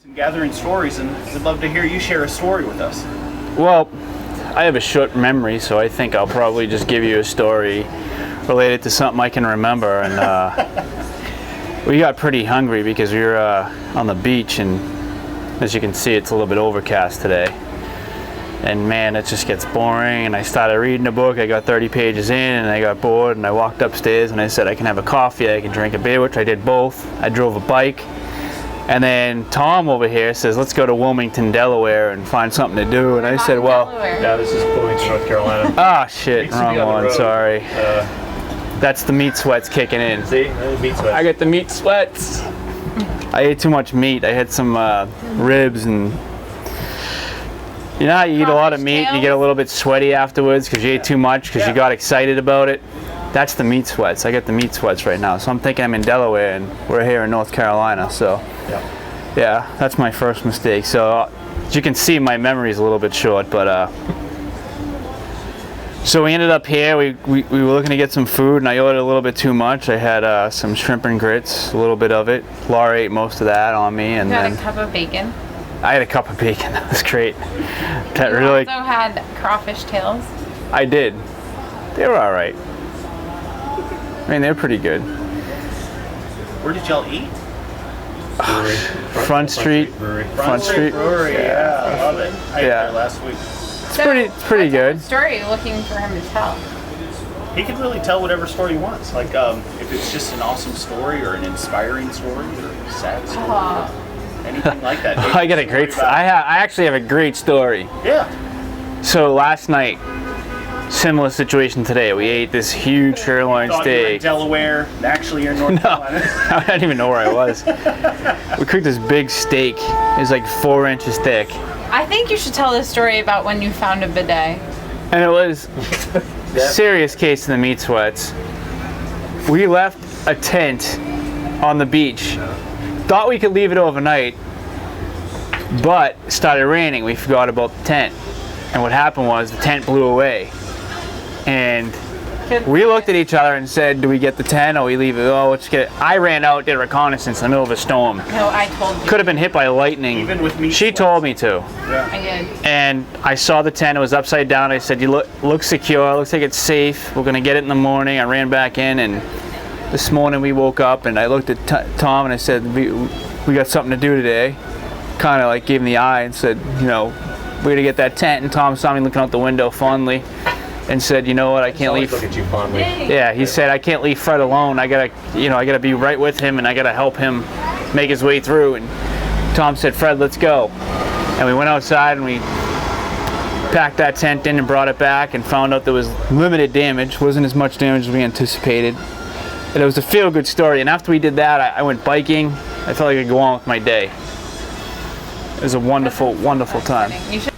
And gathering stories, and we'd love to hear you share a story with us. Well, I have a short memory, so I think I'll probably just give you a story related to something I can remember. And we got pretty hungry because we were on the beach, and as you can see, it's a little bit overcast today. And man, it just gets boring, and I started reading a book. I got 30 pages in, and I got bored, and I walked upstairs, and I said I can have a coffee, I can drink a beer, which I did both. I drove a bike. And then Tom over here says, let's go to Wilmington, Delaware and find something to do. And I said, well, yeah, this is Bloomington, North Carolina. ah, shit, wrong one, sorry. That's the meat sweats kicking in. See, meat sweats. I get the meat sweats. I ate too much meat. I had some ribs, and you know how you eat a lot of meat and you get a little bit sweaty afterwards because you ate too much because you got excited about it? That's the meat sweats. I get the meat sweats right now. So I'm thinking I'm in Delaware and we're here in North Carolina. So yeah, that's my first mistake. So as you can see, my memory is a little bit short, but so we ended up here. We were looking to get some food, and I ordered a little bit too much. I had some shrimp and grits, a little bit of it. Laura ate most of that on me, and you had then a cup of bacon. I had a cup of bacon. That was great. That You really. also had crawfish tails. I did. They were all right. I mean, they're pretty good. Where did y'all eat? Front Street Brewery. Front Street Brewery, yeah, I love it. I ate Yeah. there last week. It's pretty good. What story are you looking for him to tell? He can really tell whatever story he wants. Like, if it's just an awesome story or an inspiring story or a sad story, anything like that. I got a great. I actually have a great story. Yeah. So last night, similar situation today. We ate this huge sirloin Thought you were in steak. Delaware, and actually you're in North Carolina. I didn't even know where I was. We cooked this big steak. It was like 4 inches thick, I think you should tell this story about when you found a bidet. and it was serious case of the meat sweats. We left a tent on the beach. Thought we could leave it overnight, but it started raining. We forgot about the tent, and what happened was the tent blew away. And we looked at each other and said, do we get the tent or we leave it? Oh, let's get it. I ran out, did a reconnaissance in the middle of a storm. No, I told you. Could have been hit by lightning. Even with meat She sweats. told me to. I did. And I saw the tent, it was upside down. I said, you look secure, looks like it's safe. We're gonna get it in the morning. I ran back in, and this morning we woke up and I looked at Tom and I said, we got something to do today. Kind of like gave him the eye and said, you know, we're gonna get that tent. And Tom saw me looking out the window fondly and said, you know what, I can't leave. Look at you fondly. Yeah, he said, I can't leave Fred alone. I gotta be right with him, and I gotta help him make his way through. And Tom said, Fred, let's go. And we went outside and we packed that tent in and brought it back and found out there was limited damage. Wasn't as much damage as we anticipated. And it was a feel-good story. And after we did that, I went biking. I felt like I could go on with my day. It was a wonderful, wonderful time. You should